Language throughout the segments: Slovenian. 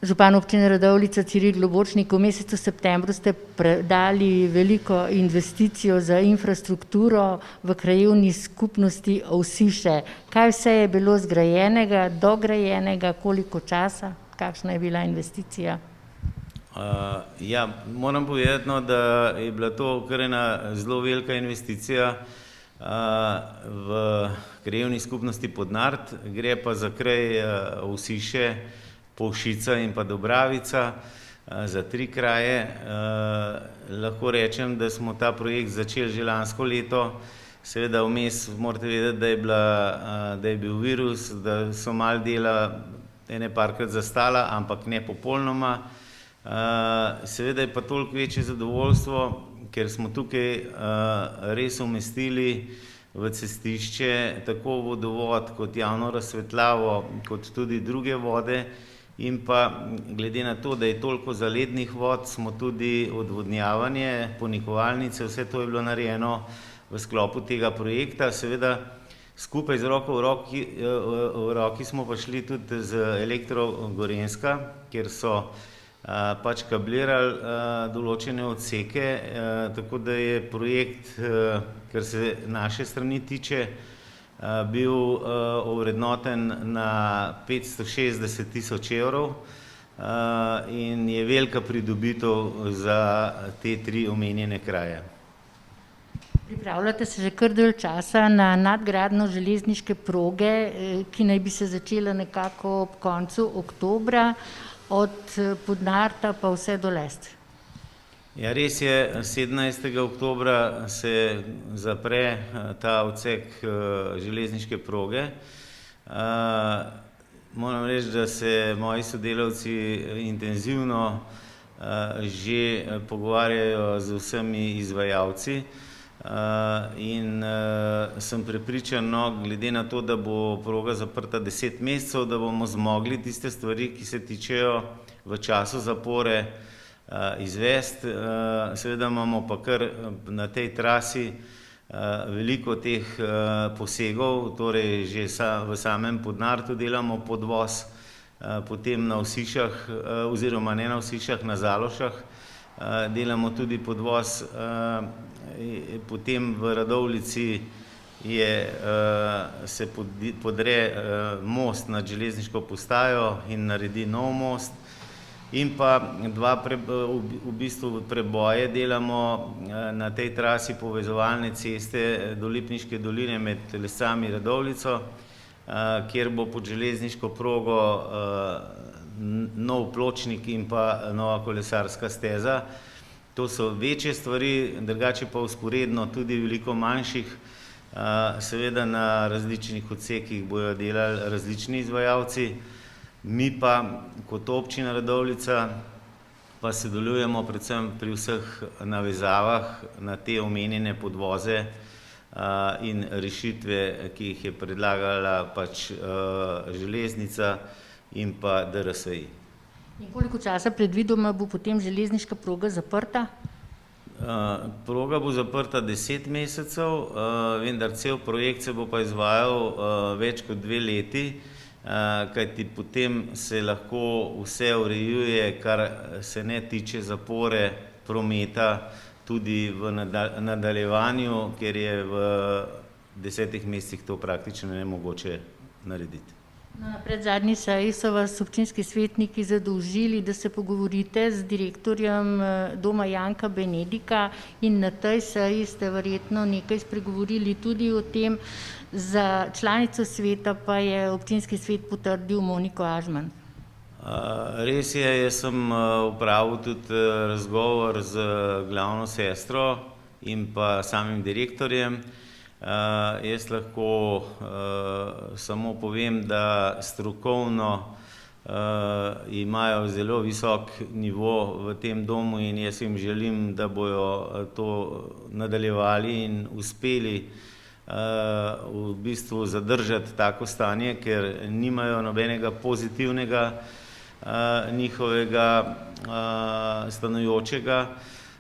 župan občine Radovljica Ciril Globočnik, v mesecu septembru ste dali veliko investicijo za infrastrukturo v krajevni skupnosti Ovsiše. Kaj vse je bilo zgrajenega, dograjenega, koliko časa, kakšna je bila investicija? Ja, moram povedati, da je bila to kar ena zelo velika investicija v krajevni skupnosti Podnart, gre pa za kraj Ovsiše, Povšica in pa Dobravica, za 3 kraje. Lahko rečem, da smo ta projekt začeli že lansko leto. Seveda vmes morate vedeti, da je bil virus, da so malo dela ene parkrat zastala, ampak ne popolnoma. Seveda je pa toliko večje zadovoljstvo, ker smo tukaj res umestili v cestišče tako vodovod kot javno razsvetljavo, kot tudi druge vode. In pa glede na to, da je toliko zalednih vod, smo tudi odvodnjavanje, ponikovalnice, vse to je bilo narejeno v sklopu tega projekta. Seveda skupaj z roko v roki smo pa šli tudi z Elektro Gorenjska, kjer so pač kablirali določene odseke, tako da je projekt, kar se naše strani tiče, bil ovrednoten na 560 tisoč evrov in je velika pridobitev za te 3 omenjene kraje. Pripravljate se že kar dalj časa na nadgradnjo železniške proge, ki naj bi se začela nekako ob koncu oktobra, od Podnarta pa vse do Lest. Ja, res je, 17. oktobra se zapre ta odsek železniške proge. Moram reči, da se moji sodelavci intenzivno že pogovarjajo z vsemi izvajalci in sem prepričan, glede na to, da bo proga zaprta 10 mesecev, da bomo zmogli tiste stvari, ki se tičejo v času zapore, izvesti. Seveda imamo pa kar na tej trasi veliko teh posegov, torej že v samem Podnartu delamo podvoz, potem na Ovsišah, oziroma ne na Ovsišah, na Zalošah delamo tudi podvoz, potem v Radovljici se podre most nad železniško postajo in naredi nov most. In pa 2 v bistvu preboje delamo na tej trasi povezovalne ceste do Lipniške doline med Lescami in Radovljico, kjer bo pod železniško progo nov pločnik in pa nova kolesarska steza. To so večje stvari, drugače pa vzporedno tudi veliko manjših. Seveda na različnih odsekih bojo delali različni izvajalci. Mi pa kot občina Radovljica pa sodelujemo predvsem pri vseh navezavah na te omenjene podvoze in rešitve, ki jih je predlagala pač železnica in pa DRSI. In koliko časa predvidoma bo potem železniška proga zaprta? Proga bo zaprta 10 mesecev, vendar cel projekt se bo pa izvajal več kot 2 leti, kajti potem se lahko vse urejuje, kar se ne tiče zapore prometa, tudi v nadaljevanju, ker je v 10 mesecih to praktično nemogoče narediti. Na predzadnji seji so vas občinski svetniki zadolžili, da se pogovorite z direktorjem Doma Janka Benedika, in na tej seji ste verjetno nekaj spregovorili tudi o tem. Za članico sveta pa je občinski svet potrdil Moniko Ažman. Res je, jaz sem opravil tudi razgovor z glavno sestro in pa samim direktorjem. Jaz lahko samo povem, da strokovno imajo zelo visok nivo v tem domu in jaz jim želim, da bojo to nadaljevali in uspeli v bistvu zadržati tako stanje, ker nimajo nobenega pozitivnega njihovega stanujočega.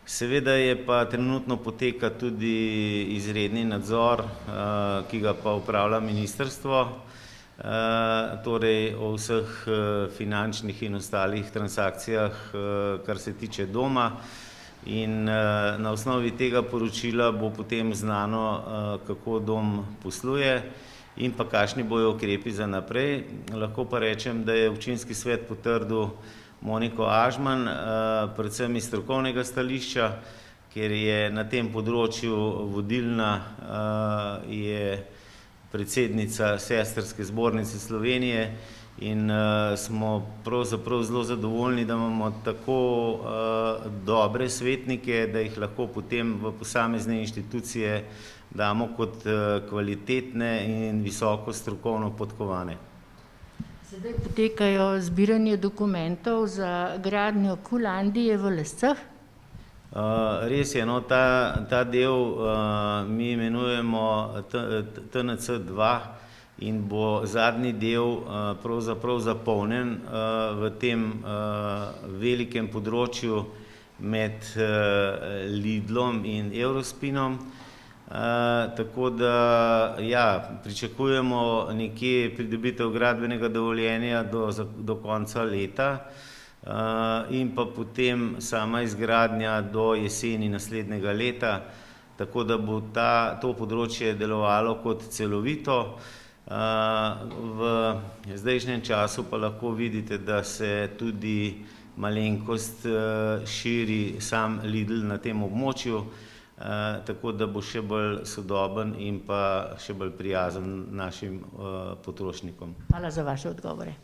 Seveda je pa trenutno poteka tudi izredni nadzor, ki ga pa upravlja ministrstvo. torej o vseh finančnih in ostalih transakcijah, kar se tiče doma. In na osnovi tega poročila bo potem znano, kako dom posluje in pa kakšni bojo ukrepi za naprej. Lahko pa rečem, da je občinski svet potrdil Moniko Ažman, predvsem iz strokovnega stališča, ker je na tem področju vodilna, je predsednica Sestrske zbornice Slovenije in smo pravzaprav zelo zadovoljni, da imamo tako dobre svetnike, da jih lahko potem v posamezne inštitucije damo kot kvalitetne in visoko strokovno podkovane. Sedaj potekajo zbiranje dokumentov za gradnjo Qlandie v Lescah. Res je, no, ta del mi imenujemo TNC 2 in bo zadnji del pravzaprav zapolnjen v tem velikem področju med Lidlom in Eurospinom. Tako da, ja, pričakujemo nekje pridobitev gradbenega dovoljenja do konca leta. In pa potem sama izgradnja do jeseni naslednjega leta, tako da bo to področje delovalo kot celovito. V zdajšnjem času pa lahko vidite, da se tudi malenkost širi sam Lidl na tem območju, tako da bo še bolj sodoben in pa še bolj prijazen našim potrošnikom. Hvala za vaše odgovore.